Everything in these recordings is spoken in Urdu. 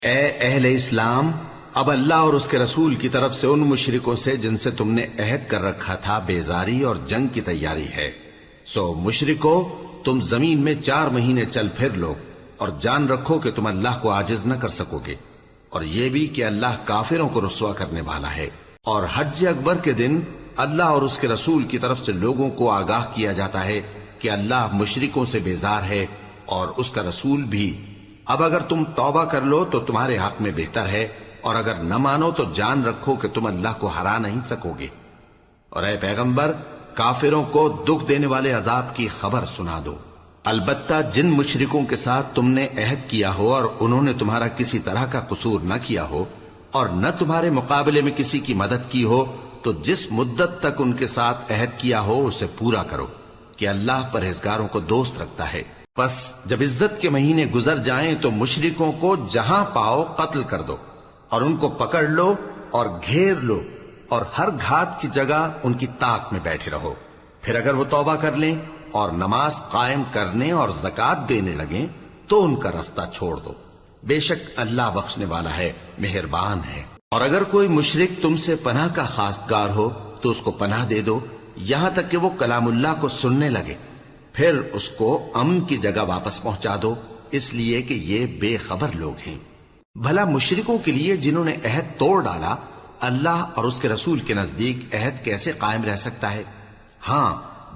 اے اہل اسلام، اب اللہ اور اس کے رسول کی طرف سے ان مشرکوں سے جن سے تم نے عہد کر رکھا تھا بیزاری اور جنگ کی تیاری ہے۔ سو مشرکو، تم زمین میں 4 مہینے چل پھر لو اور جان رکھو کہ تم اللہ کو عاجز نہ کر سکو گے، اور یہ بھی کہ اللہ کافروں کو رسوا کرنے والا ہے۔ اور حج اکبر کے دن اللہ اور اس کے رسول کی طرف سے لوگوں کو آگاہ کیا جاتا ہے کہ اللہ مشرکوں سے بیزار ہے اور اس کا رسول بھی۔ اب اگر تم توبہ کر لو تو تمہارے حق میں بہتر ہے، اور اگر نہ مانو تو جان رکھو کہ تم اللہ کو ہرا نہیں سکو گے۔ اور اے پیغمبر، کافروں کو دکھ دینے والے عذاب کی خبر سنا دو۔ البتہ جن مشرکوں کے ساتھ تم نے عہد کیا ہو اور انہوں نے تمہارا کسی طرح کا قصور نہ کیا ہو اور نہ تمہارے مقابلے میں کسی کی مدد کی ہو، تو جس مدت تک ان کے ساتھ عہد کیا ہو اسے پورا کرو، کہ اللہ پرہیزگاروں کو دوست رکھتا ہے۔ پس جب عزت کے مہینے گزر جائیں تو مشرکوں کو جہاں پاؤ قتل کر دو، اور ان کو پکڑ لو اور گھیر لو، اور ہر گھات کی جگہ ان کی طاق میں بیٹھے رہو۔ پھر اگر وہ توبہ کر لیں اور نماز قائم کرنے اور زکوٰۃ دینے لگیں تو ان کا رستہ چھوڑ دو، بے شک اللہ بخشنے والا ہے، مہربان ہے۔ اور اگر کوئی مشرک تم سے پناہ کا خواستگار ہو تو اس کو پناہ دے دو، یہاں تک کہ وہ کلام اللہ کو سننے لگے، پھر اس کو امن کی جگہ واپس پہنچا دو، اس لیے کہ یہ بے خبر لوگ ہیں۔ بھلا مشرکوں کے لیے جنہوں نے عہد توڑ ڈالا، اللہ اور اس کے رسول کے نزدیک عہد کیسے قائم رہ سکتا ہے؟ ہاں،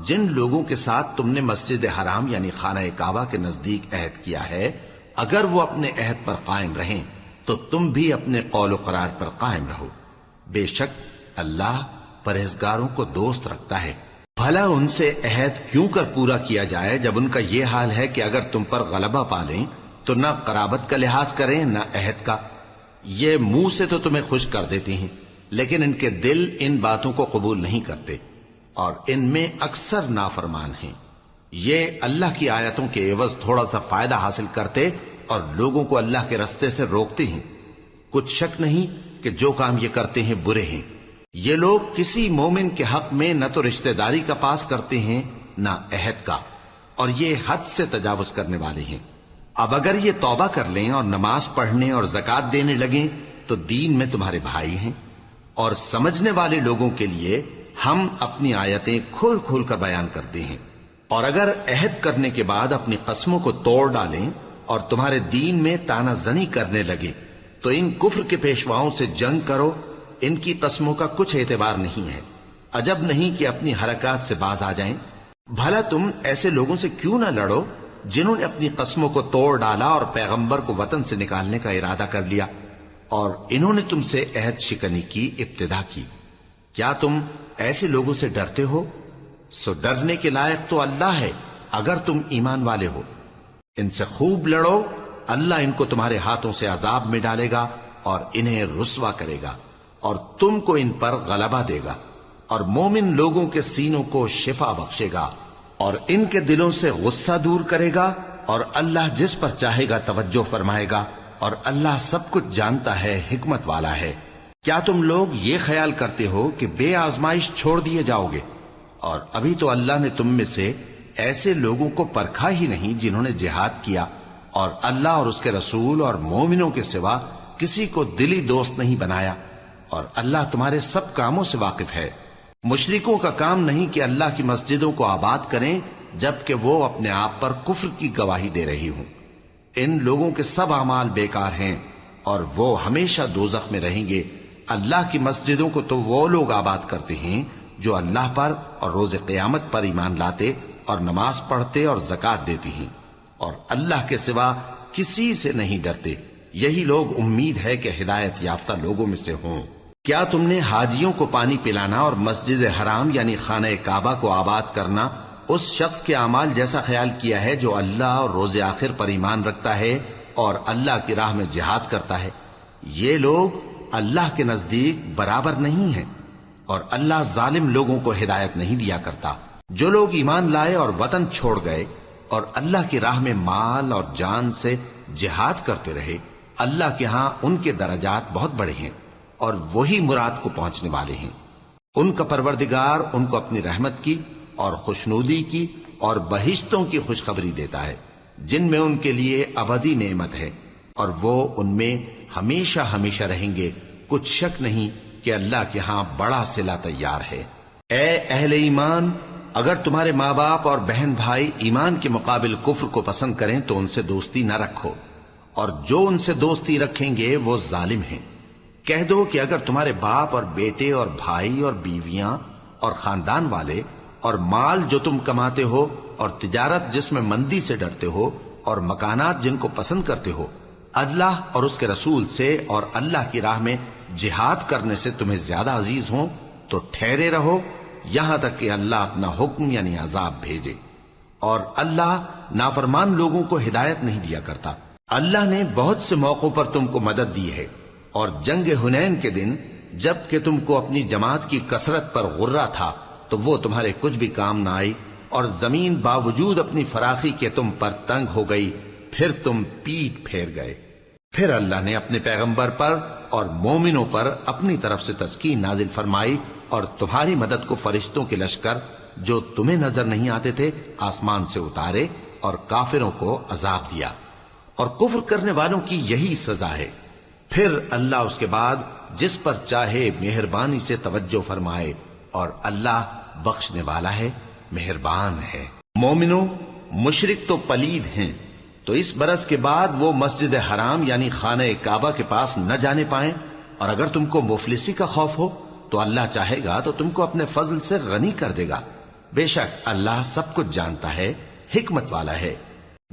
جن لوگوں کے ساتھ تم نے مسجد حرام یعنی خانہ کعبہ کے نزدیک عہد کیا ہے، اگر وہ اپنے عہد پر قائم رہیں تو تم بھی اپنے قول و قرار پر قائم رہو، بے شک اللہ پرہیزگاروں کو دوست رکھتا ہے۔ بھلا ان سے عہد کیوں کر پورا کیا جائے جب ان کا یہ حال ہے کہ اگر تم پر غلبہ پالیں تو نہ قرابت کا لحاظ کریں نہ عہد کا۔ یہ منہ سے تو تمہیں خوش کر دیتی ہیں، لیکن ان کے دل ان باتوں کو قبول نہیں کرتے، اور ان میں اکثر نافرمان ہیں۔ یہ اللہ کی آیتوں کے عوض تھوڑا سا فائدہ حاصل کرتے اور لوگوں کو اللہ کے رستے سے روکتے ہیں۔ کچھ شک نہیں کہ جو کام یہ کرتے ہیں برے ہیں۔ یہ لوگ کسی مومن کے حق میں نہ تو رشتہ داری کا پاس کرتے ہیں نہ عہد کا، اور یہ حد سے تجاوز کرنے والے ہیں۔ اب اگر یہ توبہ کر لیں اور نماز پڑھنے اور زکوٰۃ دینے لگیں تو دین میں تمہارے بھائی ہیں، اور سمجھنے والے لوگوں کے لیے ہم اپنی آیتیں کھول کھول کر بیان کرتے ہیں۔ اور اگر عہد کرنے کے بعد اپنی قسموں کو توڑ ڈالیں اور تمہارے دین میں تانا زنی کرنے لگے تو ان کفر کے پیشواؤں سے جنگ کرو، ان کی قسموں کا کچھ اعتبار نہیں ہے، عجب نہیں کہ اپنی حرکات سے باز آ جائیں۔ بھلا تم ایسے لوگوں سے کیوں نہ لڑو جنہوں نے اپنی قسموں کو توڑ ڈالا اور پیغمبر کو وطن سے نکالنے کا ارادہ کر لیا، اور انہوں نے تم سے عہد شکنی کی ابتدا کی۔ کیا تم ایسے لوگوں سے ڈرتے ہو؟ سو ڈرنے کے لائق تو اللہ ہے اگر تم ایمان والے ہو۔ ان سے خوب لڑو، اللہ ان کو تمہارے ہاتھوں سے عذاب میں ڈالے گا اور انہیں رسوا کرے گا، اور تم کو ان پر غلبہ دے گا، اور مومن لوگوں کے سینوں کو شفا بخشے گا، اور ان کے دلوں سے غصہ دور کرے گا، اور اللہ جس پر چاہے گا توجہ فرمائے گا، اور اللہ سب کچھ جانتا ہے، حکمت والا ہے۔ کیا تم لوگ یہ خیال کرتے ہو کہ بے آزمائش چھوڑ دیے جاؤ گے؟ اور ابھی تو اللہ نے تم میں سے ایسے لوگوں کو پرکھا ہی نہیں جنہوں نے جہاد کیا، اور اللہ اور اس کے رسول اور مومنوں کے سوا کسی کو دلی دوست نہیں بنایا، اور اللہ تمہارے سب کاموں سے واقف ہے۔ مشرکوں کا کام نہیں کہ اللہ کی مسجدوں کو آباد کریں جبکہ وہ اپنے آپ پر کفر کی گواہی دے رہی ہوں۔ ان لوگوں کے سب اعمال بیکار ہیں اور وہ ہمیشہ دوزخ میں رہیں گے۔ اللہ کی مسجدوں کو تو وہ لوگ آباد کرتے ہیں جو اللہ پر اور روز قیامت پر ایمان لاتے اور نماز پڑھتے اور زکوٰۃ دیتی ہیں، اور اللہ کے سوا کسی سے نہیں ڈرتے۔ یہی لوگ امید ہے کہ ہدایت یافتہ لوگوں میں سے ہوں۔ کیا تم نے حاجیوں کو پانی پلانا اور مسجد حرام یعنی خانہ کعبہ کو آباد کرنا اس شخص کے اعمال جیسا خیال کیا ہے جو اللہ اور روز آخر پر ایمان رکھتا ہے اور اللہ کی راہ میں جہاد کرتا ہے؟ یہ لوگ اللہ کے نزدیک برابر نہیں ہیں، اور اللہ ظالم لوگوں کو ہدایت نہیں دیا کرتا۔ جو لوگ ایمان لائے اور وطن چھوڑ گئے اور اللہ کی راہ میں مال اور جان سے جہاد کرتے رہے، اللہ کے ہاں ان کے درجات بہت بڑے ہیں، اور وہی مراد کو پہنچنے والے ہیں۔ ان کا پروردگار ان کو اپنی رحمت کی اور خوشنودی کی اور بہشتوں کی خوشخبری دیتا ہے جن میں ان کے لیے ابدی نعمت ہے۔ اور وہ ان میں ہمیشہ ہمیشہ رہیں گے، کچھ شک نہیں کہ اللہ کے ہاں بڑا صلہ تیار ہے۔ اے اہل ایمان، اگر تمہارے ماں باپ اور بہن بھائی ایمان کے مقابل کفر کو پسند کریں تو ان سے دوستی نہ رکھو، اور جو ان سے دوستی رکھیں گے وہ ظالم ہیں۔ کہہ دو کہ اگر تمہارے باپ اور بیٹے اور بھائی اور بیویاں اور خاندان والے اور مال جو تم کماتے ہو اور تجارت جس میں مندی سے ڈرتے ہو اور مکانات جن کو پسند کرتے ہو اللہ اور اس کے رسول سے اور اللہ کی راہ میں جہاد کرنے سے تمہیں زیادہ عزیز ہوں تو ٹھہرے رہو یہاں تک کہ اللہ اپنا حکم یعنی عذاب بھیجے، اور اللہ نافرمان لوگوں کو ہدایت نہیں دیا کرتا۔ اللہ نے بہت سے موقعوں پر تم کو مدد دی ہے، اور جنگ حنین کے دن جب کہ تم کو اپنی جماعت کی کثرت پر غرہ تھا تو وہ تمہارے کچھ بھی کام نہ آئی، اور زمین باوجود اپنی فراخی کے تم پر تنگ ہو گئی، پھر تم پیٹ پھیر گئے۔ پھر اللہ نے اپنے پیغمبر پر اور مومنوں پر اپنی طرف سے تسکین نازل فرمائی، اور تمہاری مدد کو فرشتوں کے لشکر جو تمہیں نظر نہیں آتے تھے آسمان سے اتارے، اور کافروں کو عذاب دیا، اور کفر کرنے والوں کی یہی سزا ہے۔ پھر اللہ اس کے بعد جس پر چاہے مہربانی سے توجہ فرمائے، اور اللہ بخشنے والا ہے، مہربان ہے۔ مومنوں، مشرک تو پلید ہیں، تو اس برس کے بعد وہ مسجد حرام یعنی خانہ کعبہ کے پاس نہ جانے پائیں، اور اگر تم کو مفلسی کا خوف ہو تو اللہ چاہے گا تو تم کو اپنے فضل سے غنی کر دے گا، بے شک اللہ سب کچھ جانتا ہے، حکمت والا ہے۔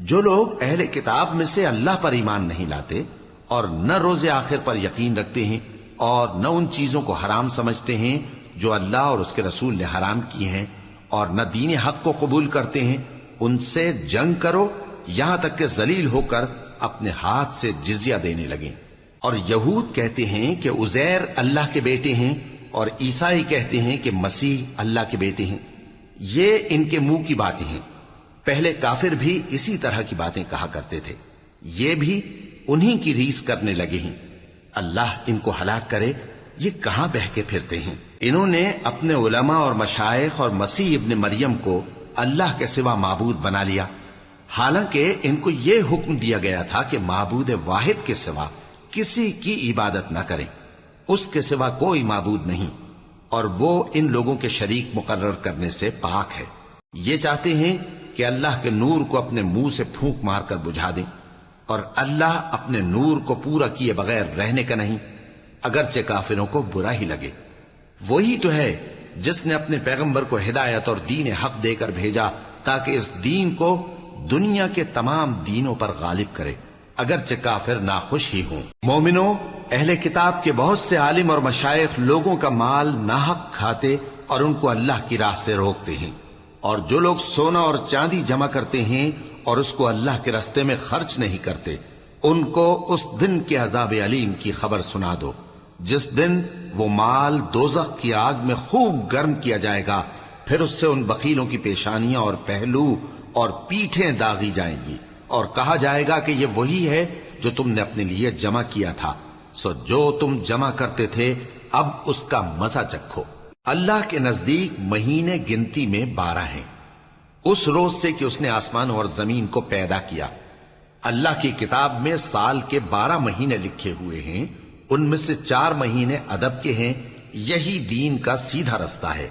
جو لوگ اہل کتاب میں سے اللہ پر ایمان نہیں لاتے اور نہ روز آخر پر یقین رکھتے ہیں اور نہ ان چیزوں کو حرام سمجھتے ہیں جو اللہ اور اس کے رسول نے حرام کی ہیں، اور نہ دین حق کو قبول کرتے ہیں، ان سے جنگ کرو یہاں تک کہ ذلیل ہو کر اپنے ہاتھ سے جزیہ دینے لگیں۔ اور یہود کہتے ہیں کہ عزیر اللہ کے بیٹے ہیں، اور عیسائی کہتے ہیں کہ مسیح اللہ کے بیٹے ہیں۔ یہ ان کے منہ کی باتیں ہیں، پہلے کافر بھی اسی طرح کی باتیں کہا کرتے تھے، یہ بھی انہی کی ریس کرنے لگے ہیں۔ اللہ ان کو ہلاک کرے، یہ کہاں بہہ کے پھرتے ہیں۔ انہوں نے اپنے علماء اور مشائخ اور مسیح ابن مریم کو اللہ کے سوا معبود بنا لیا، حالانکہ ان کو یہ حکم دیا گیا تھا کہ معبود واحد کے سوا کسی کی عبادت نہ کریں، اس کے سوا کوئی معبود نہیں، اور وہ ان لوگوں کے شریک مقرر کرنے سے پاک ہے۔ یہ چاہتے ہیں کہ اللہ کے نور کو اپنے منہ سے پھونک مار کر بجھا دیں، اور اللہ اپنے نور کو پورا کیے بغیر رہنے کا نہیں، اگرچہ کافروں کو برا ہی لگے۔ وہی تو ہے جس نے اپنے پیغمبر کو ہدایت اور دین حق دے کر بھیجا تاکہ اس دین کو دنیا کے تمام دینوں پر غالب کرے، اگرچہ کافر ناخوش ہی ہوں۔ مومنوں، اہل کتاب کے بہت سے عالم اور مشائخ لوگوں کا مال ناحق کھاتے اور ان کو اللہ کی راہ سے روکتے ہیں، اور جو لوگ سونا اور چاندی جمع کرتے ہیں اور اس کو اللہ کے راستے میں خرچ نہیں کرتے، ان کو اس دن کے عذاب علیم کی خبر سنا دو، جس دن وہ مال دوزخ کی آگ میں خوب گرم کیا جائے گا، پھر اس سے ان بخیلوں کی پیشانیاں اور پہلو اور پیٹھیں داغی جائیں گی، اور کہا جائے گا کہ یہ وہی ہے جو تم نے اپنے لیے جمع کیا تھا، سو جو تم جمع کرتے تھے اب اس کا مزہ چکھو۔ اللہ کے نزدیک مہینے گنتی میں 12 ہیں، اس روز سے کہ اس نے آسمان اور زمین کو پیدا کیا۔ اللہ کی کتاب میں سال کے 12 مہینے لکھے ہوئے ہیں، ان میں سے 4 مہینے ادب کے ہیں، یہی دین کا سیدھا رستہ ہے۔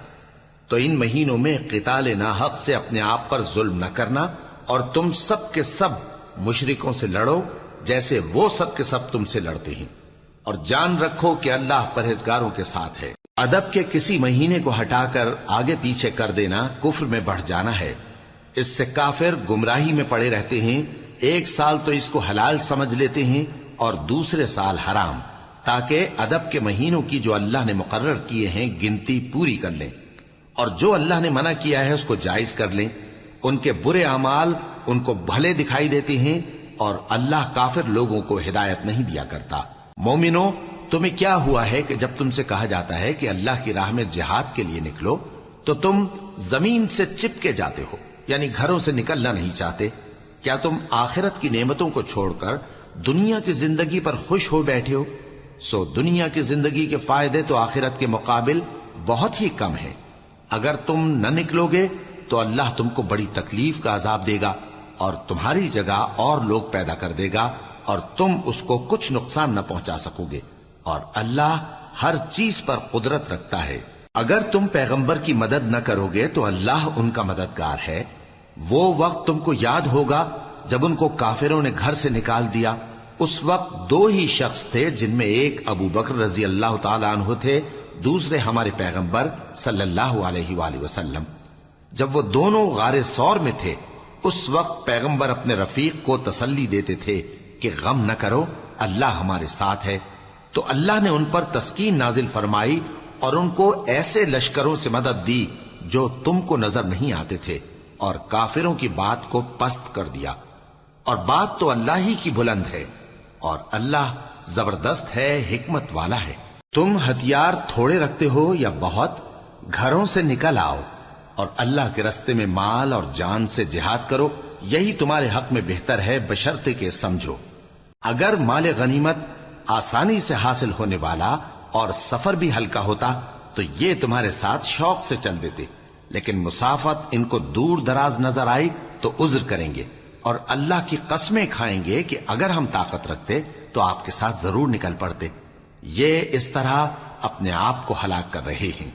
تو ان مہینوں میں قتال ناحق سے اپنے آپ پر ظلم نہ کرنا، اور تم سب کے سب مشرکوں سے لڑو جیسے وہ سب کے سب تم سے لڑتے ہیں، اور جان رکھو کہ اللہ پرہیزگاروں کے ساتھ ہے۔ ادب کے کسی مہینے کو ہٹا کر آگے پیچھے کر دینا کفر میں بڑھ جانا ہے، اس سے کافر گمراہی میں پڑے رہتے ہیں۔ ایک سال تو اس کو حلال سمجھ لیتے ہیں اور دوسرے سال حرام، تاکہ ادب کے مہینوں کی جو اللہ نے مقرر کیے ہیں گنتی پوری کر لیں، اور جو اللہ نے منع کیا ہے اس کو جائز کر لیں۔ ان کے برے اعمال ان کو بھلے دکھائی دیتے ہیں، اور اللہ کافر لوگوں کو ہدایت نہیں دیا کرتا۔ مومنوں، تمہیں کیا ہوا ہے کہ جب تم سے کہا جاتا ہے کہ اللہ کی راہ میں جہاد کے لیے نکلو تو تم زمین سے چپکے جاتے ہو، یعنی گھروں سے نکلنا نہیں چاہتے؟ کیا تم آخرت کی نعمتوں کو چھوڑ کر دنیا کی زندگی پر خوش ہو بیٹھے ہو؟ سو دنیا کی زندگی کے فائدے تو آخرت کے مقابل بہت ہی کم ہیں۔ اگر تم نہ نکلو گے تو اللہ تم کو بڑی تکلیف کا عذاب دے گا، اور تمہاری جگہ اور لوگ پیدا کر دے گا، اور تم اس کو کچھ نقصان نہ پہنچا سکو گے، اور اللہ ہر چیز پر قدرت رکھتا ہے۔ اگر تم پیغمبر کی مدد نہ کرو گے تو اللہ ان کا مددگار ہے۔ وہ وقت تم کو یاد ہوگا جب ان کو کافروں نے گھر سے نکال دیا۔ اس وقت دو ہی شخص تھے، جن میں ایک ابو بکر رضی اللہ تعالی عنہ تھے، دوسرے ہمارے پیغمبر صلی اللہ علیہ وآلہ وسلم۔ جب وہ دونوں غار ثور میں تھے، اس وقت پیغمبر اپنے رفیق کو تسلی دیتے تھے کہ غم نہ کرو، اللہ ہمارے ساتھ ہے۔ تو اللہ نے ان پر تسکین نازل فرمائی اور ان کو ایسے لشکروں سے مدد دی جو تم کو نظر نہیں آتے تھے، اور کافروں کی بات کو پست کر دیا۔ اور بات تو اللہ ہی کی بلند ہے، اور اللہ زبردست ہے، حکمت والا ہے۔ تم ہتھیار تھوڑے رکھتے ہو یا بہت، گھروں سے نکل آؤ اور اللہ کے رستے میں مال اور جان سے جہاد کرو، یہی تمہارے حق میں بہتر ہے، بشرطے کہ سمجھو۔ اگر مال غنیمت آسانی سے حاصل ہونے والا اور سفر بھی ہلکا ہوتا تو یہ تمہارے ساتھ شوق سے چل دیتے، لیکن مسافت ان کو دور دراز نظر آئی تو عذر کریں گے، اور اللہ کی قسمیں کھائیں گے کہ اگر ہم طاقت رکھتے تو آپ کے ساتھ ضرور نکل پڑتے۔ یہ اس طرح اپنے آپ کو ہلاک کر رہے ہیں،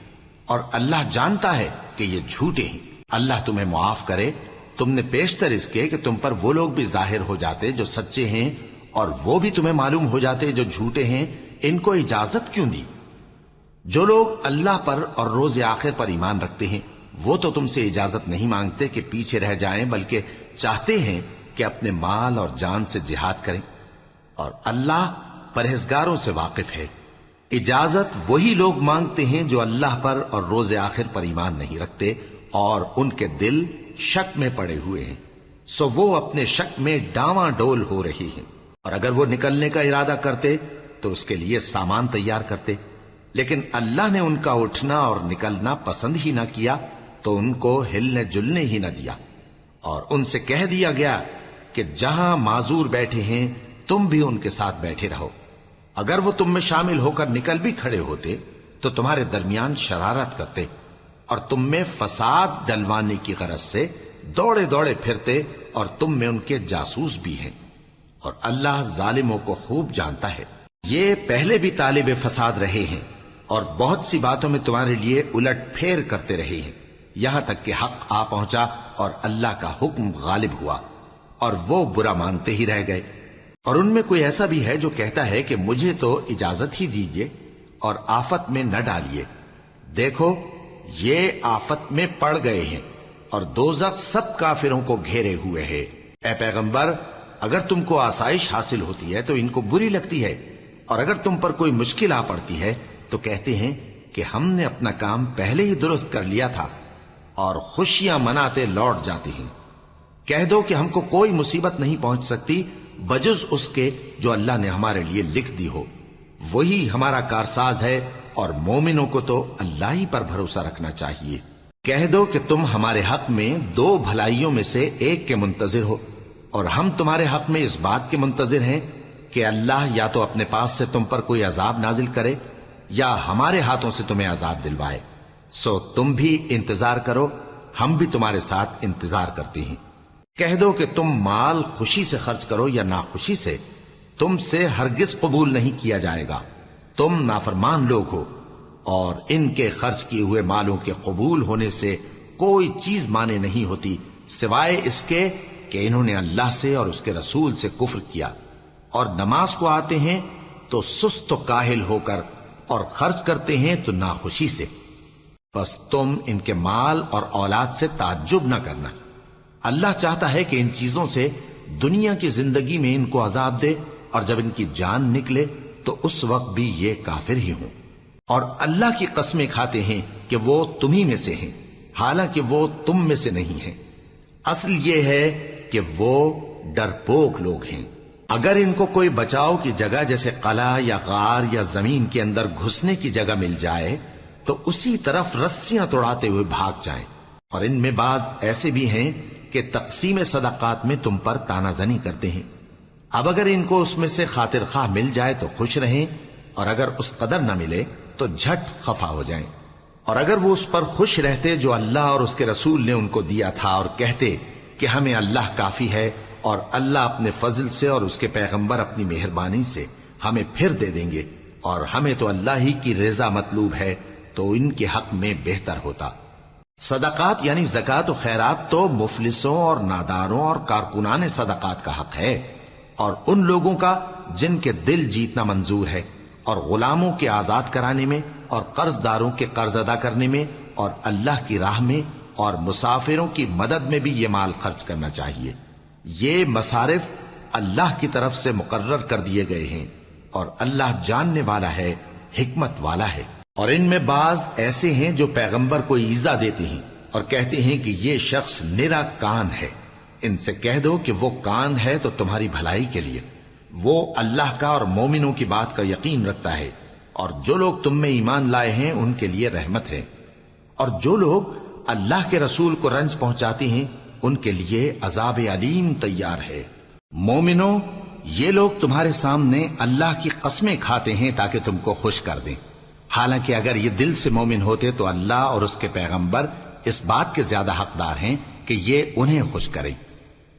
اور اللہ جانتا ہے کہ یہ جھوٹے ہیں۔ اللہ تمہیں معاف کرے، تم نے پیشتر اس کے کہ تم پر وہ لوگ بھی ظاہر ہو جاتے جو سچے ہیں، اور وہ بھی تمہیں معلوم ہو جاتے جو جھوٹے ہیں۔ ان کو اجازت کیوں دی؟ جو لوگ اللہ پر اور روز آخر پر ایمان رکھتے ہیں وہ تو تم سے اجازت نہیں مانگتے کہ پیچھے رہ جائیں، بلکہ چاہتے ہیں کہ اپنے مال اور جان سے جہاد کریں، اور اللہ پرہیزگاروں سے واقف ہے۔ اجازت وہی لوگ مانگتے ہیں جو اللہ پر اور روز آخر پر ایمان نہیں رکھتے اور ان کے دل شک میں پڑے ہوئے ہیں، سو وہ اپنے شک میں ڈاواں ڈول ہو رہی ہیں۔ اور اگر وہ نکلنے کا ارادہ کرتے تو اس کے لیے سامان تیار کرتے، لیکن اللہ نے ان کا اٹھنا اور نکلنا پسند ہی نہ کیا تو ان کو ہلنے جلنے ہی نہ دیا، اور ان سے کہہ دیا گیا کہ جہاں معذور بیٹھے ہیں تم بھی ان کے ساتھ بیٹھے رہو۔ اگر وہ تم میں شامل ہو کر نکل بھی کھڑے ہوتے تو تمہارے درمیان شرارت کرتے اور تم میں فساد ڈلوانے کی غرض سے دوڑے دوڑے پھرتے، اور تم میں ان کے جاسوس بھی ہیں، اور اللہ ظالموں کو خوب جانتا ہے۔ یہ پہلے بھی طالب فساد رہے ہیں اور بہت سی باتوں میں تمہارے لیے الٹ پھیر کرتے رہے ہیں، یہاں تک کہ حق آ پہنچا اور اللہ کا حکم غالب ہوا، اور وہ برا مانتے ہی رہ گئے۔ اور ان میں کوئی ایسا بھی ہے جو کہتا ہے کہ مجھے تو اجازت ہی دیجئے اور آفت میں نہ ڈالیے۔ دیکھو یہ آفت میں پڑ گئے ہیں، اور دوزخ سب کافروں کو گھیرے ہوئے ہے۔ اے پیغمبر، اگر تم کو آسائش حاصل ہوتی ہے تو ان کو بری لگتی ہے، اور اگر تم پر کوئی مشکل آ پڑتی ہے تو کہتے ہیں کہ ہم نے اپنا کام پہلے ہی درست کر لیا تھا، اور خوشیاں مناتے لوٹ جاتی ہیں۔ کہہ دو کہ ہم کو کوئی مصیبت نہیں پہنچ سکتی بجز اس کے جو اللہ نے ہمارے لیے لکھ دی ہو، وہی ہمارا کارساز ہے، اور مومنوں کو تو اللہ ہی پر بھروسہ رکھنا چاہیے۔ کہہ دو کہ تم ہمارے حق میں دو بھلائیوں میں سے ایک کے منتظر ہو، اور ہم تمہارے حق میں اس بات کے منتظر ہیں کہ اللہ یا تو اپنے پاس سے تم پر کوئی عذاب نازل کرے یا ہمارے ہاتھوں سے تمہیں عذاب دلوائے، سو تم بھی انتظار کرو، ہم بھی تمہارے ساتھ انتظار کرتے ہیں۔ کہہ دو کہ تم مال خوشی سے خرچ کرو یا ناخوشی سے، تم سے ہرگز قبول نہیں کیا جائے گا، تم نافرمان لوگ ہو، اور ان کے خرچ کیے ہوئے مالوں کے قبول ہونے سے کوئی چیز مانے نہیں ہوتی سوائے اس کے کہ انہوں نے اللہ سے اور اس کے رسول سے کفر کیا، اور نماز کو آتے ہیں تو سست و کاہل ہو کر، اور خرچ کرتے ہیں تو ناخوشی سے۔ بس تم ان کے مال اور اولاد سے تعجب نہ کرنا، اللہ چاہتا ہے کہ ان چیزوں سے دنیا کی زندگی میں ان کو عذاب دے، اور جب ان کی جان نکلے تو اس وقت بھی یہ کافر ہی ہوں، اور اللہ کی قسمیں کھاتے ہیں کہ وہ تمہیں میں سے ہیں، حالانکہ وہ تم میں سے نہیں ہیں۔ اصل یہ ہے کہ وہ ڈرپوک لوگ ہیں۔ اگر ان کو کوئی بچاؤ کی جگہ جیسے قلعہ یا غار یا زمین کے اندر گھسنے کی جگہ مل جائے تو اسی طرف رسیاں توڑاتے ہوئے بھاگ جائیں، اور ان میں بعض ایسے بھی ہیں کہ تقسیم صدقات میں تم پر تانا زنی کرتے ہیں۔ اب اگر ان کو اس میں سے خاطر خواہ مل جائے تو خوش رہیں، اور اگر اس قدر نہ ملے تو جھٹ خفا ہو جائیں۔ اور اگر وہ اس پر خوش رہتے جو اللہ اور اس کے رسول نے ان کو دیا تھا، اور کہتے کہ ہمیں اللہ کافی ہے اور اللہ اپنے فضل سے اور اس کے پیغمبر اپنی مہربانی سے ہمیں پھر دے دیں گے، اور ہمیں تو اللہ ہی کی رضا مطلوب ہے، تو ان کے حق میں بہتر ہوتا۔ صدقات یعنی زکوٰۃ و خیرات تو مفلسوں اور ناداروں اور کارکنان صدقات کا حق ہے، اور ان لوگوں کا جن کے دل جیتنا منظور ہے، اور غلاموں کے آزاد کرانے میں، اور قرض داروں کے قرض ادا کرنے میں، اور اللہ کی راہ میں اور مسافروں کی مدد میں بھی یہ مال خرچ کرنا چاہیے۔ یہ مصارف اللہ کی طرف سے مقرر کر دیے گئے ہیں، اور اللہ جاننے والا ہے، حکمت والا ہے۔ اور ان میں بعض ایسے ہیں جو پیغمبر کو ایذا دیتے ہیں اور کہتے ہیں کہ یہ شخص نرا کان ہے۔ ان سے کہہ دو کہ وہ کان ہے تو تمہاری بھلائی کے لیے، وہ اللہ کا اور مومنوں کی بات کا یقین رکھتا ہے، اور جو لوگ تم میں ایمان لائے ہیں ان کے لیے رحمت ہے، اور جو لوگ اللہ کے رسول کو رنج پہنچاتے ہیں ان کے لیے عذاب علیم تیار ہے۔ مومنوں، یہ لوگ تمہارے سامنے اللہ کی قسمیں کھاتے ہیں تاکہ تم کو خوش کر دیں، حالانکہ اگر یہ دل سے مومن ہوتے تو اللہ اور اس کے پیغمبر اس بات کے زیادہ حقدار ہیں کہ یہ انہیں خوش کریں۔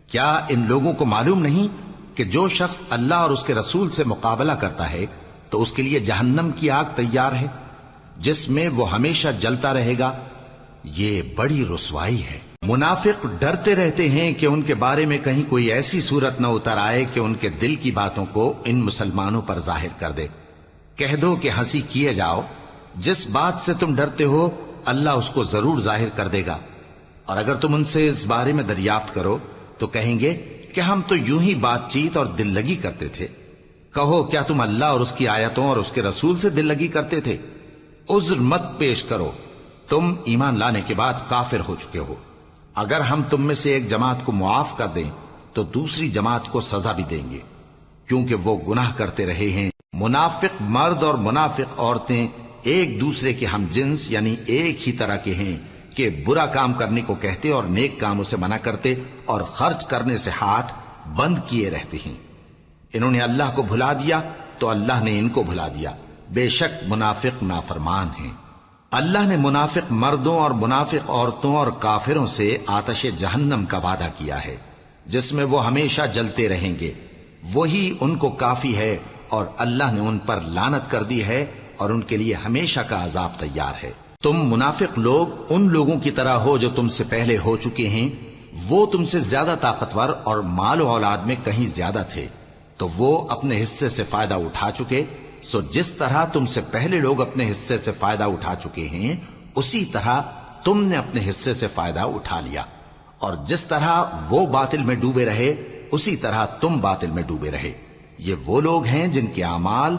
کیا ان لوگوں کو معلوم نہیں کہ جو شخص اللہ اور اس کے رسول سے مقابلہ کرتا ہے تو اس کے لیے جہنم کی آگ تیار ہے، جس میں وہ ہمیشہ جلتا رہے گا؟ یہ بڑی رسوائی ہے۔ منافق ڈرتے رہتے ہیں کہ ان کے بارے میں کہیں کوئی ایسی صورت نہ اتر آئے کہ ان کے دل کی باتوں کو ان مسلمانوں پر ظاہر کر دے۔ کہہ دو کہ ہنسی کیے جاؤ، جس بات سے تم ڈرتے ہو اللہ اس کو ضرور ظاہر کر دے گا، اور اگر تم ان سے اس بارے میں دریافت کرو تو کہیں گے کہ ہم تو یوں ہی بات چیت اور دل لگی کرتے تھے۔ کہو کیا تم اللہ اور اس کی آیتوں اور اس کے رسول سے دل لگی کرتے تھے؟ عذر مت پیش کرو، تم ایمان لانے کے بعد کافر ہو چکے ہو۔ اگر ہم تم میں سے ایک جماعت کو معاف کر دیں تو دوسری جماعت کو سزا بھی دیں گے، کیونکہ وہ گناہ کرتے رہے ہیں۔ منافق مرد اور منافق عورتیں ایک دوسرے کے ہم جنس یعنی ایک ہی طرح کے ہیں کہ برا کام کرنے کو کہتے اور نیک کاموں سے منع کرتے اور خرچ کرنے سے ہاتھ بند کیے رہتے ہیں۔ انہوں نے اللہ کو بھلا دیا تو اللہ نے ان کو بھلا دیا، بے شک منافق نافرمان ہیں۔ اللہ نے منافق مردوں اور منافق عورتوں اور کافروں سے آتش جہنم کا وعدہ کیا ہے، جس میں وہ ہمیشہ جلتے رہیں گے، وہی ان کو کافی ہے، اور اللہ نے ان پر لعنت کر دی ہے اور ان کے لیے ہمیشہ کا عذاب تیار ہے۔ تم منافق لوگ ان لوگوں کی طرح ہو جو تم سے پہلے ہو چکے ہیں، وہ تم سے زیادہ طاقتور اور مال و اولاد میں کہیں زیادہ تھے، تو وہ اپنے حصے سے فائدہ اٹھا چکے، سو جس طرح تم سے پہلے لوگ اپنے حصے سے فائدہ اٹھا چکے ہیں اسی طرح تم نے اپنے حصے سے فائدہ اٹھا لیا، اور جس طرح وہ باطل میں ڈوبے رہے اسی طرح تم باطل میں ڈوبے رہے۔ یہ وہ لوگ ہیں جن کے اعمال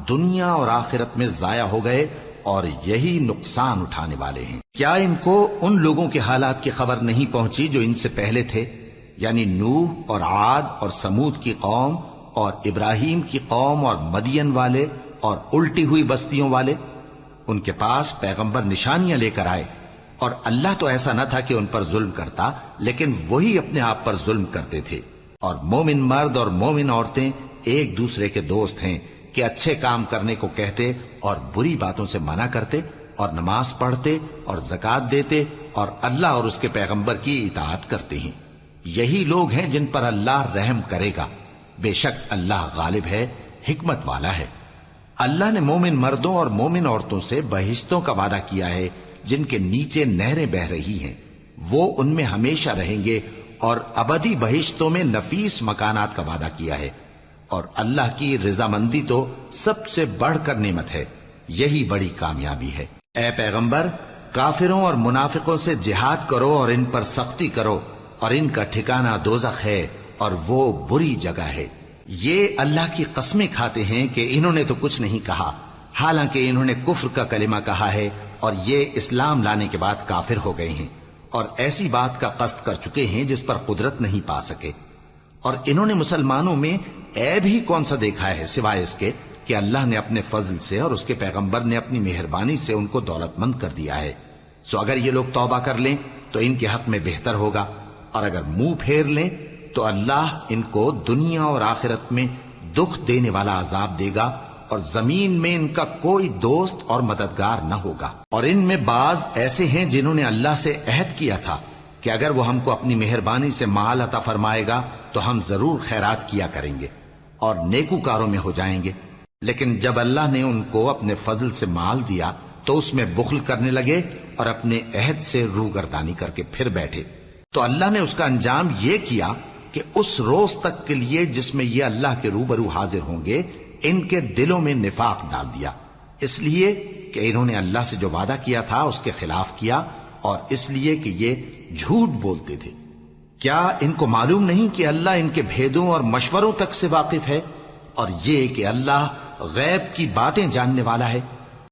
دنیا اور آخرت میں ضائع ہو گئے اور یہی نقصان اٹھانے والے ہیں۔ کیا ان کو ان لوگوں کے حالات کی خبر نہیں پہنچی جو ان سے پہلے تھے، یعنی نوح اور عاد اور سمود کی قوم اور ابراہیم کی قوم اور مدین والے اور الٹی ہوئی بستیوں والے؟ ان کے پاس پیغمبر نشانیاں لے کر آئے، اور اللہ تو ایسا نہ تھا کہ ان پر ظلم کرتا، لیکن وہی اپنے آپ پر ظلم کرتے تھے۔ اور مومن مرد اور مومن عورتیں ایک دوسرے کے دوست ہیں کہ اچھے کام کرنے کو کہتے اور بری باتوں سے منع کرتے، اور نماز پڑھتے اور زکوٰۃ دیتے اور اللہ اور اس کے پیغمبر کی اطاعت کرتے ہیں۔ یہی لوگ ہیں جن پر اللہ رحم کرے گا، بے شک اللہ غالب ہے، حکمت والا ہے۔ اللہ نے مومن مردوں اور مومن عورتوں سے بہشتوں کا وعدہ کیا ہے جن کے نیچے نہریں بہ رہی ہیں، وہ ان میں ہمیشہ رہیں گے، اور ابدی بہشتوں میں نفیس مکانات کا وعدہ کیا ہے۔ اور اللہ کی رضامندی تو سب سے بڑھ کر نعمت ہے، یہی بڑی کامیابی ہے۔ اے پیغمبر، کافروں اور منافقوں سے جہاد کرو اور ان پر سختی کرو، اور ان کا ٹھکانہ دوزخ ہے اور وہ بری جگہ ہے۔ یہ اللہ کی قسمیں کھاتے ہیں کہ انہوں نے تو کچھ نہیں کہا، حالانکہ انہوں نے کفر کا کلمہ کہا ہے اور یہ اسلام لانے کے بعد کافر ہو گئے ہیں، اور ایسی بات کا قصد کر چکے ہیں جس پر قدرت نہیں پا سکے۔ اور انہوں نے مسلمانوں میں عیب ہی کون سا دیکھا ہے سوائے اس کے کہ اللہ نے اپنے فضل سے اور اس کے پیغمبر نے اپنی مہربانی سے ان کو دولت مند کر دیا ہے۔ سو اگر یہ لوگ توبہ کر لیں تو ان کے حق میں بہتر ہوگا، اور اگر منہ پھیر لیں تو اللہ ان کو دنیا اور آخرت میں دکھ دینے والا عذاب دے گا، اور زمین میں ان کا کوئی دوست اور مددگار نہ ہوگا۔ اور ان میں بعض ایسے ہیں جنہوں نے اللہ سے عہد کیا تھا کہ اگر وہ ہم کو اپنی مہربانی سے مال عطا فرمائے گا تو ہم ضرور خیرات کیا کریں گے اور نیکوکاروں میں ہو جائیں گے۔ لیکن جب اللہ نے ان کو اپنے فضل سے مال دیا تو اس میں بخل کرنے لگے اور اپنے عہد سے روگردانی کر کے پھر بیٹھے، تو اللہ نے اس کا انجام یہ کیا کہ اس روز تک کے لیے جس میں یہ اللہ کے روبرو حاضر ہوں گے ان کے دلوں میں نفاق ڈال دیا، اس لیے کہ انہوں نے اللہ سے جو وعدہ کیا تھا اس کے خلاف کیا، اور اس لیے کہ یہ جھوٹ بولتے تھے۔ کیا ان کو معلوم نہیں کہ اللہ ان کے بھیدوں اور مشوروں تک سے واقف ہے، اور یہ کہ اللہ غیب کی باتیں جاننے والا ہے؟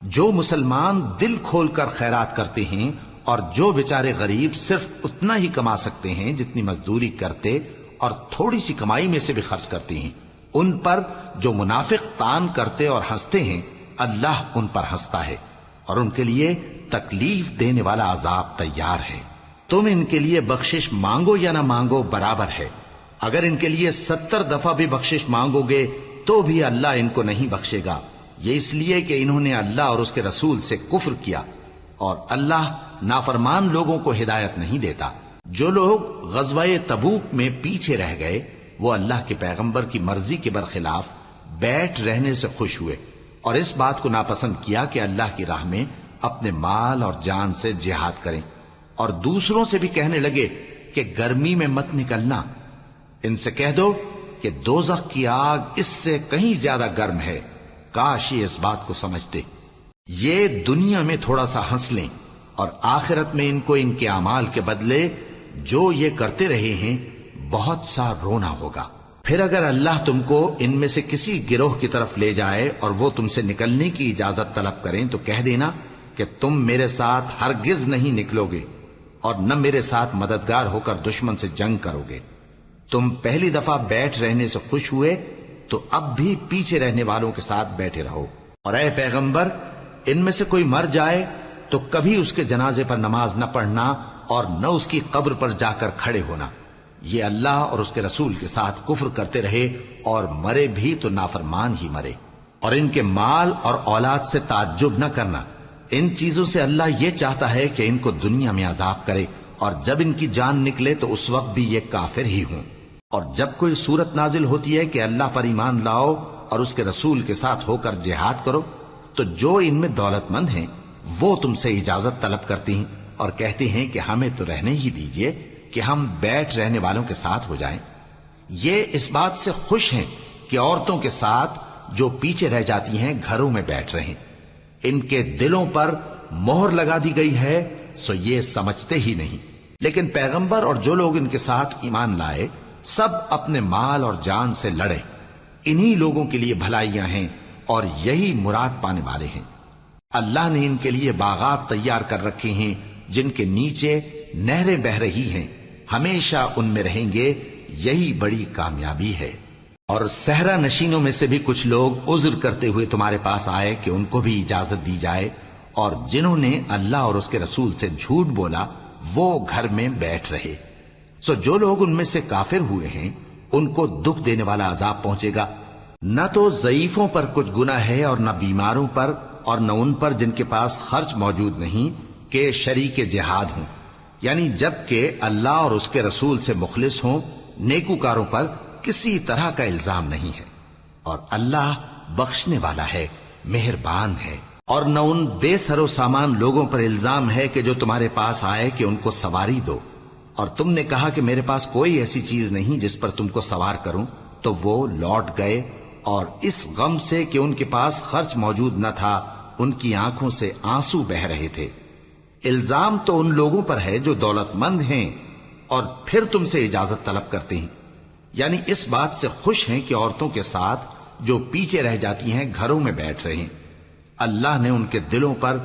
جو مسلمان دل کھول کر خیرات کرتے ہیں اور جو بیچارے غریب صرف اتنا ہی کما سکتے ہیں جتنی مزدوری کرتے اور تھوڑی سی کمائی میں سے بھی خرچ کرتے ہیں، ان پر جو منافق تان کرتے اور ہنستے ہیں اللہ ان پر ہنستا ہے، اور ان کے لیے تکلیف دینے والا عذاب تیار ہے۔ تم ان کے لیے بخشش مانگو یا نہ مانگو برابر ہے، اگر ان کے لیے 70 دفعہ بھی بخشش مانگو گے تو بھی اللہ ان کو نہیں بخشے گا، یہ اس لیے کہ انہوں نے اللہ اور اس کے رسول سے کفر کیا، اور اللہ نافرمان لوگوں کو ہدایت نہیں دیتا۔ جو لوگ غزوہ تبوک میں پیچھے رہ گئے وہ اللہ کے پیغمبر کی مرضی کے برخلاف بیٹھ رہنے سے خوش ہوئے، اور اس بات کو ناپسند کیا کہ اللہ کی راہ میں اپنے مال اور جان سے جہاد کریں، اور دوسروں سے بھی کہنے لگے کہ گرمی میں مت نکلنا۔ ان سے کہہ دو کہ دوزخ کی آگ اس سے کہیں زیادہ گرم ہے، کاش یہ اس بات کو سمجھتے۔ یہ دنیا میں تھوڑا سا ہنس لیں اور آخرت میں ان کو ان کے اعمال کے بدلے جو یہ کرتے رہے ہیں بہت سا رونا ہوگا۔ پھر اگر اللہ تم کو ان میں سے کسی گروہ کی طرف لے جائے اور وہ تم سے نکلنے کی اجازت طلب کریں تو کہہ دینا کہ تم میرے ساتھ ہرگز نہیں نکلو گے اور نہ میرے ساتھ مددگار ہو کر دشمن سے جنگ کرو گے۔ تم پہلی دفعہ بیٹھ رہنے سے خوش ہوئے تو اب بھی پیچھے رہنے والوں کے ساتھ بیٹھے رہو، اور اے پیغمبر ان میں سے کوئی مر جائے تو کبھی اس کے جنازے پر نماز نہ پڑھنا اور نہ اس کی قبر پر جا کر کھڑے ہونا۔ یہ اللہ اور اس کے رسول کے ساتھ کفر کرتے رہے اور مرے بھی تو نافرمان ہی مرے۔ اور ان کے مال اور اولاد سے تعجب نہ کرنا، ان چیزوں سے اللہ یہ چاہتا ہے کہ ان کو دنیا میں عذاب کرے، اور جب ان کی جان نکلے تو اس وقت بھی یہ کافر ہی ہوں۔ اور جب کوئی صورت نازل ہوتی ہے کہ اللہ پر ایمان لاؤ اور اس کے رسول کے ساتھ ہو کر جہاد کرو، تو جو ان میں دولت مند ہیں وہ تم سے اجازت طلب کرتی ہیں اور کہتے ہیں کہ ہمیں تو رہنے ہی دیجئے کہ ہم بیٹھ رہنے والوں کے ساتھ ہو جائیں۔ یہ اس بات سے خوش ہیں کہ عورتوں کے ساتھ جو پیچھے رہ جاتی ہیں گھروں میں بیٹھ رہیں۔ ان کے دلوں پر مہر لگا دی گئی ہے سو یہ سمجھتے ہی نہیں۔ لیکن پیغمبر اور جو لوگ ان کے ساتھ ایمان لائے سب اپنے مال اور جان سے لڑے، انہی لوگوں کے لیے بھلائیاں ہیں اور یہی مراد پانے والے ہیں۔ اللہ نے ان کے لیے باغات تیار کر رکھے ہیں جن کے نیچے نہریں بہ رہی ہیں، ہمیشہ ان میں رہیں گے، یہی بڑی کامیابی ہے۔ اور صحرا نشینوں میں سے بھی کچھ لوگ عذر کرتے ہوئے تمہارے پاس آئے کہ ان کو بھی اجازت دی جائے، اور جنہوں نے اللہ اور اس کے رسول سے جھوٹ بولا وہ گھر میں بیٹھ رہے۔ سو جو لوگ ان میں سے کافر ہوئے ہیں ان کو دکھ دینے والا عذاب پہنچے گا۔ نہ تو ضعیفوں پر کچھ گناہ ہے اور نہ بیماروں پر اور نہ ان پر جن کے پاس خرچ موجود نہیں کہ شریک جہاد ہوں، یعنی جب کہ اللہ اور اس کے رسول سے مخلص ہوں، نیکوکاروں پر کسی طرح کا الزام نہیں ہے، اور اللہ بخشنے والا ہے، مہربان ہے۔ اور نہ ان بے سر و سامان لوگوں پر الزام ہے کہ جو تمہارے پاس آئے کہ ان کو سواری دو، اور تم نے کہا کہ میرے پاس کوئی ایسی چیز نہیں جس پر تم کو سوار کروں، تو وہ لوٹ گئے، اور اس غم سے کہ ان کے پاس خرچ موجود نہ تھا ان کی آنکھوں سے آنسو بہ رہے تھے۔ الزام تو ان لوگوں پر ہے جو دولت مند ہیں اور پھر تم سے اجازت طلب کرتے ہیں، یعنی اس بات سے خوش ہیں کہ عورتوں کے ساتھ جو پیچھے رہ جاتی ہیں گھروں میں بیٹھ رہے ہیں۔ اللہ نے ان کے دلوں پر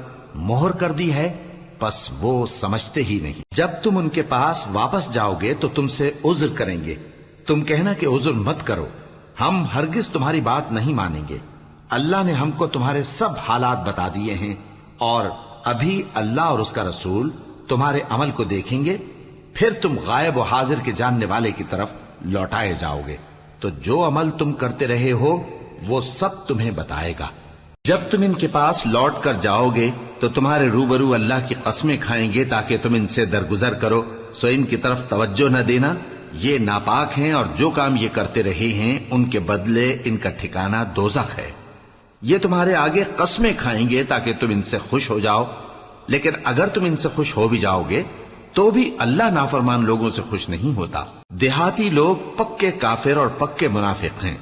مہر کر دی ہے، پس وہ سمجھتے ہی نہیں۔ جب تم ان کے پاس واپس جاؤ گے تو تم سے عذر کریں گے، تم کہنا کہ عذر مت کرو، ہم ہرگز تمہاری بات نہیں مانیں گے۔ اللہ نے ہم کو تمہارے سب حالات بتا دیے ہیں، اور ابھی اللہ اور اس کا رسول تمہارے عمل کو دیکھیں گے، پھر تم غائب و حاضر کے جاننے والے کی طرف لوٹائے جاؤ گے، تو جو عمل تم کرتے رہے ہو وہ سب تمہیں بتائے گا۔ جب تم ان کے پاس لوٹ کر جاؤ گے تو تمہارے روبرو اللہ کی قسمیں کھائیں گے تاکہ تم ان سے درگزر کرو، سو ان کی طرف توجہ نہ دینا، یہ ناپاک ہیں اور جو کام یہ کرتے رہے ہیں ان کے بدلے ان کا ٹھکانہ دوزخ ہے۔ یہ تمہارے آگے قسمیں کھائیں گے تاکہ تم ان سے خوش ہو جاؤ، لیکن اگر تم ان سے خوش ہو بھی جاؤ گے تو بھی اللہ نافرمان لوگوں سے خوش نہیں ہوتا۔ دیہاتی لوگ پکے کافر اور پکے منافق ہیں،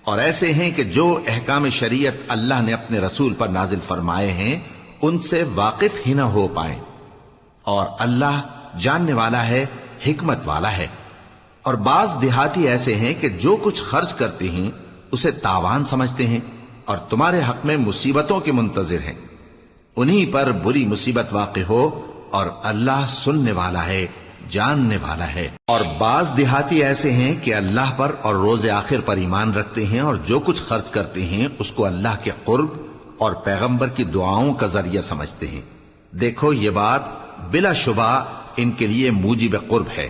اور ایسے ہیں کہ جو احکام شریعت اللہ نے اپنے رسول پر نازل فرمائے ہیں ان سے واقف ہی نہ ہو پائیں، اور اللہ جاننے والا ہے، حکمت والا ہے۔ اور بعض دیہاتی ایسے ہیں کہ جو کچھ خرچ کرتے ہیں اسے تاوان سمجھتے ہیں اور تمہارے حق میں مصیبتوں کے منتظر ہیں، انہی پر بری مصیبت واقع ہو، اور اللہ سننے والا ہے، جاننے والا ہے۔ اور بعض دیہاتی ایسے ہیں کہ اللہ پر اور روز آخر پر ایمان رکھتے ہیں، اور جو کچھ خرچ کرتے ہیں اس کو اللہ کے قرب اور پیغمبر کی دعاؤں کا ذریعہ سمجھتے ہیں۔ دیکھو یہ بات بلا شبہ ان کے لیے موجب قرب ہے،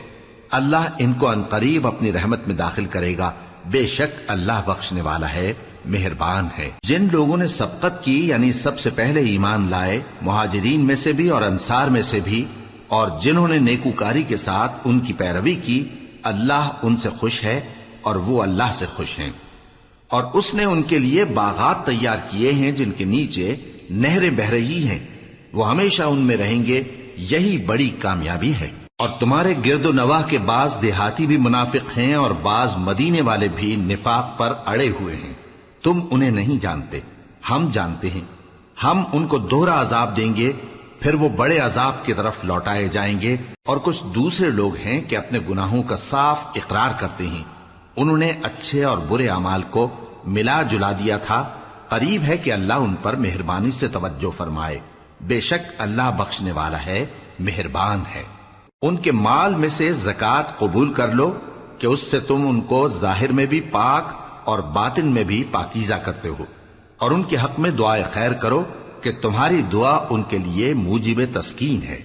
اللہ ان کو عنقریب اپنی رحمت میں داخل کرے گا، بے شک اللہ بخشنے والا ہے، مہربان ہے۔ جن لوگوں نے سبقت کی یعنی سب سے پہلے ایمان لائے، مہاجرین میں سے بھی اور انصار میں سے بھی، اور جنہوں نے نیکوکاری کے ساتھ ان کی پیروی کی، اللہ ان سے خوش ہے اور وہ اللہ سے خوش ہیں۔ اور اس نے ان کے لیے باغات تیار کیے ہیں جن کے نیچے نہریں بہہ رہی ہیں، وہ ہمیشہ ان میں رہیں گے، یہی بڑی کامیابی ہے۔ اور تمہارے گرد و نواح کے بعض دیہاتی بھی منافق ہیں اور بعض مدینے والے بھی نفاق پر اڑے ہوئے ہیں، تم انہیں نہیں جانتے، ہم جانتے ہیں۔ ہم ان کو دوہرا عذاب دیں گے، پھر وہ بڑے عذاب کی طرف لوٹائے جائیں گے۔ اور کچھ دوسرے لوگ ہیں کہ اپنے گناہوں کا صاف اقرار کرتے ہیں، انہوں نے اچھے اور برے اعمال کو ملا جلا دیا تھا، قریب ہے کہ اللہ ان پر مہربانی سے توجہ فرمائے، بے شک اللہ بخشنے والا ہے، مہربان ہے۔ ان کے مال میں سے زکوٰۃ قبول کر لو کہ اس سے تم ان کو ظاہر میں بھی پاک اور باطن میں بھی پاکیزہ کرتے ہو، اور ان کے حق میں دعائے خیر کرو کہ تمہاری دعا ان کے لیے موجب تسکین ہے،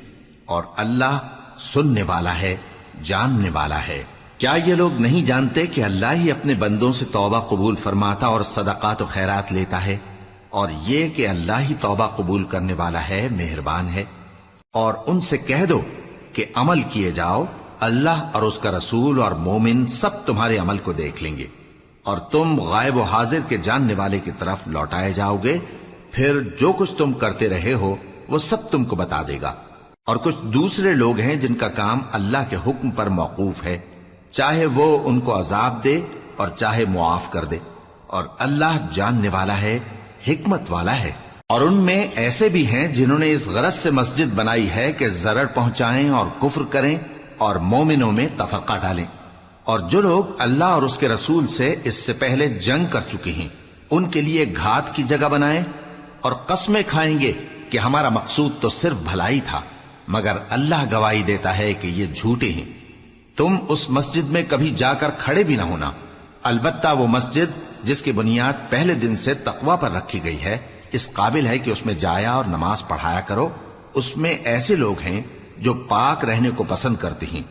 اور اللہ سننے والا ہے، جاننے والا ہے۔ کیا یہ لوگ نہیں جانتے کہ اللہ ہی اپنے بندوں سے توبہ قبول فرماتا اور صدقات و خیرات لیتا ہے، اور یہ کہ اللہ ہی توبہ قبول کرنے والا ہے، مہربان ہے۔ اور ان سے کہہ دو کہ عمل کیے جاؤ، اللہ اور اس کا رسول اور مومن سب تمہارے عمل کو دیکھ لیں گے، اور تم غائب و حاضر کے جاننے والے کی طرف لوٹائے جاؤ گے، پھر جو کچھ تم کرتے رہے ہو وہ سب تم کو بتا دے گا۔ اور کچھ دوسرے لوگ ہیں جن کا کام اللہ کے حکم پر موقوف ہے، چاہے وہ ان کو عذاب دے اور چاہے معاف کر دے، اور اللہ جاننے والا ہے، حکمت والا ہے۔ اور ان میں ایسے بھی ہیں جنہوں نے اس غرض سے مسجد بنائی ہے کہ ضرر پہنچائیں اور کفر کریں اور مومنوں میں تفرقہ ڈالیں، اور جو لوگ اللہ اور اس کے رسول سے اس سے پہلے جنگ کر چکے ہیں ان کے لیے گھات کی جگہ بنائیں، اور قسمیں کھائیں گے کہ ہمارا مقصود تو صرف بھلائی تھا، مگر اللہ گواہی دیتا ہے کہ یہ جھوٹے ہیں۔ تم اس مسجد میں کبھی جا کر کھڑے بھی نہ ہونا، البتہ وہ مسجد جس کی بنیاد پہلے دن سے تقوی پر رکھی گئی ہے اس قابل ہے کہ اس میں جایا اور نماز پڑھایا کرو۔ اس میں ایسے لوگ ہیں جو پاک رہنے کو پسند کرتے ہیں،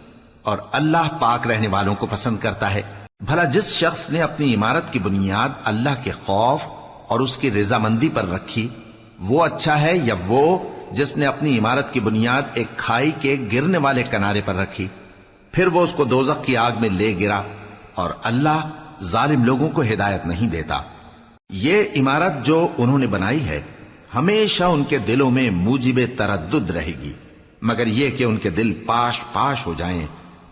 اور اللہ پاک رہنے والوں کو پسند کرتا ہے۔ بھلا جس شخص نے اپنی عمارت کی بنیاد اللہ کے خوف اور اس کی رضامندی پر رکھی، وہ اچھا ہے یا وہ جس نے اپنی عمارت کی بنیاد ایک کھائی کے گرنے والے کنارے پر رکھی، پھر وہ اس کو دوزخ کی آگ میں لے گرا، اور اللہ ظالم لوگوں کو ہدایت نہیں دیتا۔ یہ عمارت جو انہوں نے بنائی ہے ہمیشہ ان کے دلوں میں موجب تردد رہے گی، مگر یہ کہ ان کے دل پاش پاش ہو جائیں،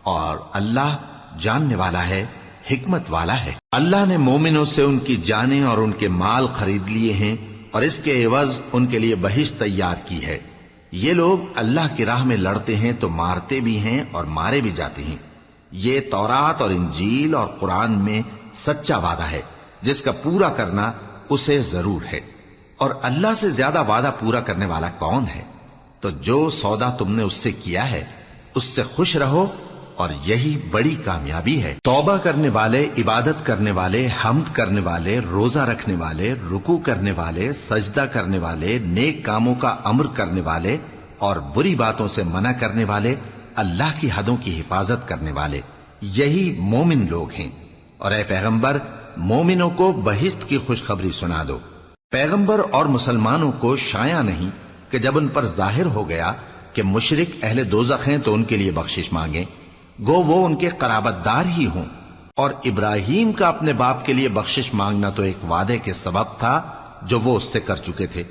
اور اللہ جاننے والا ہے، حکمت والا ہے۔ اللہ نے مومنوں سے ان کی جانیں اور ان کے مال خرید لیے ہیں، اور اس کے عوض ان کے لیے بہشت تیار کی ہے۔ یہ لوگ اللہ کی راہ میں لڑتے ہیں تو مارتے بھی ہیں اور مارے بھی جاتے ہیں۔ یہ تورات اور انجیل اور قرآن میں سچا وعدہ ہے جس کا پورا کرنا اسے ضرور ہے، اور اللہ سے زیادہ وعدہ پورا کرنے والا کون ہے؟ تو جو سودا تم نے اس سے کیا ہے اس سے خوش رہو، اور یہی بڑی کامیابی ہے۔ توبہ کرنے والے، عبادت کرنے والے، حمد کرنے والے، روزہ رکھنے والے، رکوع کرنے والے، سجدہ کرنے والے، نیک کاموں کا امر کرنے والے اور بری باتوں سے منع کرنے والے، اللہ کی حدوں کی حفاظت کرنے والے، یہی مومن لوگ ہیں۔ اور اے پیغمبر، مومنوں کو بہشت کی خوشخبری سنا دو۔ پیغمبر اور مسلمانوں کو شایع نہیں کہ جب ان پر ظاہر ہو گیا کہ مشرک اہل دوزخ ہیں تو ان کے لیے بخشش مانگیں، گو وہ ان کے قرابت دار ہی ہوں۔ اور ابراہیم کا اپنے باپ کے لیے بخشش مانگنا تو ایک وعدے کے سبب تھا جو وہ اس سے کر چکے تھے،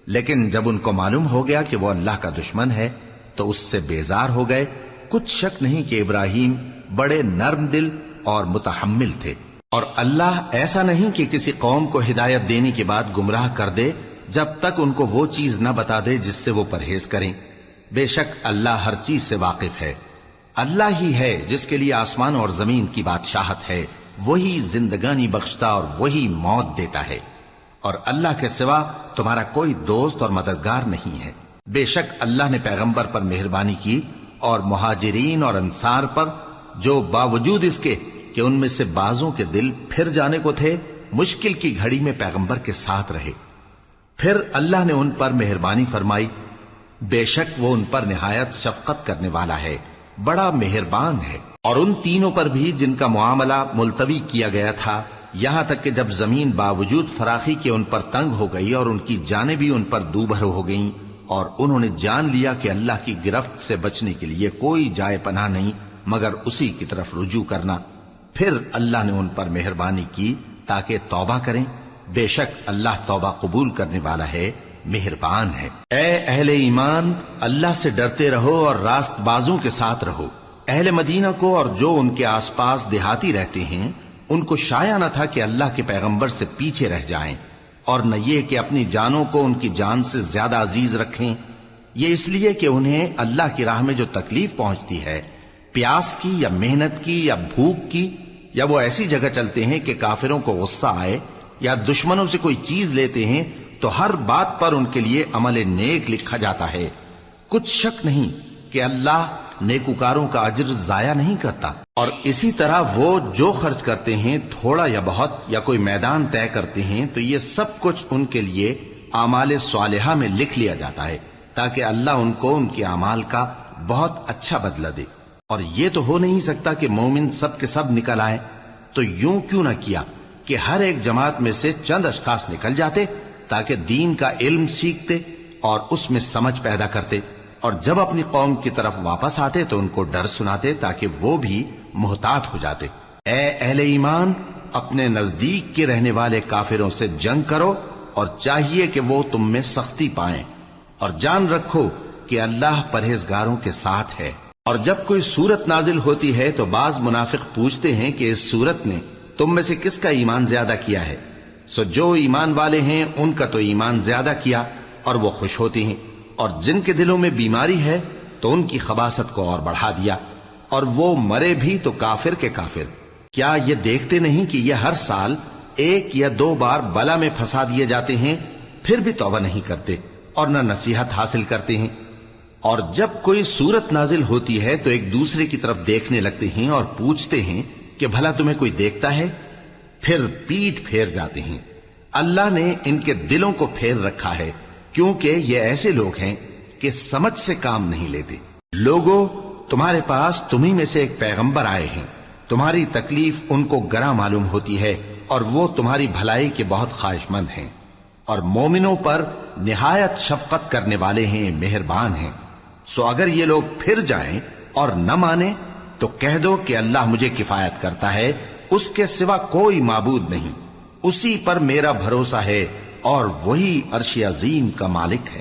لیکن جب ان کو معلوم ہو گیا کہ وہ اللہ کا دشمن ہے تو اس سے بیزار ہو گئے۔ کچھ شک نہیں کہ ابراہیم بڑے نرم دل اور متحمل تھے، اور اللہ ایسا نہیں کہ کسی قوم کو ہدایت دینے کے بعد گمراہ کر دے جب تک ان کو وہ چیز نہ بتا دے جس سے وہ پرہیز کریں۔ بے شک اللہ ہر چیز سے واقف ہے۔ اللہ ہی ہے جس کے لیے آسمان اور زمین کی بادشاہت ہے، وہی زندگانی بخشتا اور وہی موت دیتا ہے، اور اللہ کے سوا تمہارا کوئی دوست اور مددگار نہیں ہے۔ بے شک اللہ نے پیغمبر پر مہربانی کی اور مہاجرین اور انصار پر، جو باوجود اس کے کہ ان میں سے بعضوں کے دل پھر جانے کو تھے، مشکل کی گھڑی میں پیغمبر کے ساتھ رہے۔ پھر اللہ نے ان پر مہربانی فرمائی، بے شک وہ ان پر نہایت شفقت کرنے والا ہے، بڑا مہربان ہے۔ اور ان تینوں پر بھی جن کا معاملہ ملتوی کیا گیا تھا، یہاں تک کہ جب زمین باوجود فراخی کے ان پر تنگ ہو گئی اور ان کی جانیں بھی ان پر دوبھر ہو گئیں، اور انہوں نے جان لیا کہ اللہ کی گرفت سے بچنے کے لیے کوئی جائے پناہ نہیں مگر اسی کی طرف رجوع کرنا، پھر اللہ نے ان پر مہربانی کی تاکہ توبہ کریں۔ بے شک اللہ توبہ قبول کرنے والا ہے، مہربان ہے۔ اے اہل ایمان، اللہ سے ڈرتے رہو اور راست بازوں کے ساتھ رہو۔ اہل مدینہ کو اور جو ان کے آس پاس دیہاتی رہتے ہیں، ان کو شایع نہ تھا کہ اللہ کے پیغمبر سے پیچھے رہ جائیں، اور نہ یہ کہ اپنی جانوں کو ان کی جان سے زیادہ عزیز رکھیں۔ یہ اس لیے کہ انہیں اللہ کی راہ میں جو تکلیف پہنچتی ہے، پیاس کی یا محنت کی یا بھوک کی، یا وہ ایسی جگہ چلتے ہیں کہ کافروں کو غصہ آئے یا دشمنوں سے کوئی چیز لیتے ہیں، تو ہر بات پر ان کے لیے عمل نیک لکھا جاتا ہے۔ کچھ شک نہیں کہ اللہ نیکوکاروں کا اجر ضائع نہیں کرتا۔ اور اسی طرح وہ جو خرچ کرتے ہیں، تھوڑا یا بہت، یا کوئی میدان طے کرتے ہیں، تو یہ سب کچھ ان کے لیے اعمال صالحہ میں لکھ لیا جاتا ہے، تاکہ اللہ ان کو ان کے اعمال کا بہت اچھا بدلہ دے۔ اور یہ تو ہو نہیں سکتا کہ مومن سب کے سب نکل آئیں، تو یوں کیوں نہ کیا کہ ہر ایک جماعت میں سے چند اشخاص نکل جاتے تاکہ دین کا علم سیکھتے اور اس میں سمجھ پیدا کرتے، اور جب اپنی قوم کی طرف واپس آتے تو ان کو ڈر سناتے تاکہ وہ بھی محتاط ہو جاتے۔ اے اہل ایمان، اپنے نزدیک کے رہنے والے کافروں سے جنگ کرو، اور چاہیے کہ وہ تم میں سختی پائیں، اور جان رکھو کہ اللہ پرہیزگاروں کے ساتھ ہے۔ اور جب کوئی سورت نازل ہوتی ہے تو بعض منافق پوچھتے ہیں کہ اس سورت نے تم میں سے کس کا ایمان زیادہ کیا ہے؟ سو جو ایمان والے ہیں ان کا تو ایمان زیادہ کیا، اور وہ خوش ہوتے ہیں، اور جن کے دلوں میں بیماری ہے تو ان کی خباثت کو اور بڑھا دیا، اور وہ مرے بھی تو کافر کے کافر۔ کیا یہ دیکھتے نہیں کہ یہ ہر سال 1 یا 2 بار بلا میں پھنسا دیے جاتے ہیں، پھر بھی توبہ نہیں کرتے اور نہ نصیحت حاصل کرتے ہیں؟ اور جب کوئی سورت نازل ہوتی ہے تو ایک دوسرے کی طرف دیکھنے لگتے ہیں اور پوچھتے ہیں کہ بھلا تمہیں کوئی دیکھتا ہے؟ پھر پیٹ پھیر جاتے ہیں۔ اللہ نے ان کے دلوں کو پھیر رکھا ہے، کیونکہ یہ ایسے لوگ ہیں کہ سمجھ سے کام نہیں لیتے۔ لوگوں، تمہارے پاس تمہیں میں سے ایک پیغمبر آئے ہیں، تمہاری تکلیف ان کو گراں معلوم ہوتی ہے، اور وہ تمہاری بھلائی کے بہت خواہش مند ہیں، اور مومنوں پر نہایت شفقت کرنے والے ہیں، مہربان ہیں۔ سو اگر یہ لوگ پھر جائیں اور نہ مانیں تو کہہ دو کہ اللہ مجھے کفایت کرتا ہے، اس کے سوا کوئی معبود نہیں، اسی پر میرا بھروسہ ہے، اور وہی عرش عظیم کا مالک ہے۔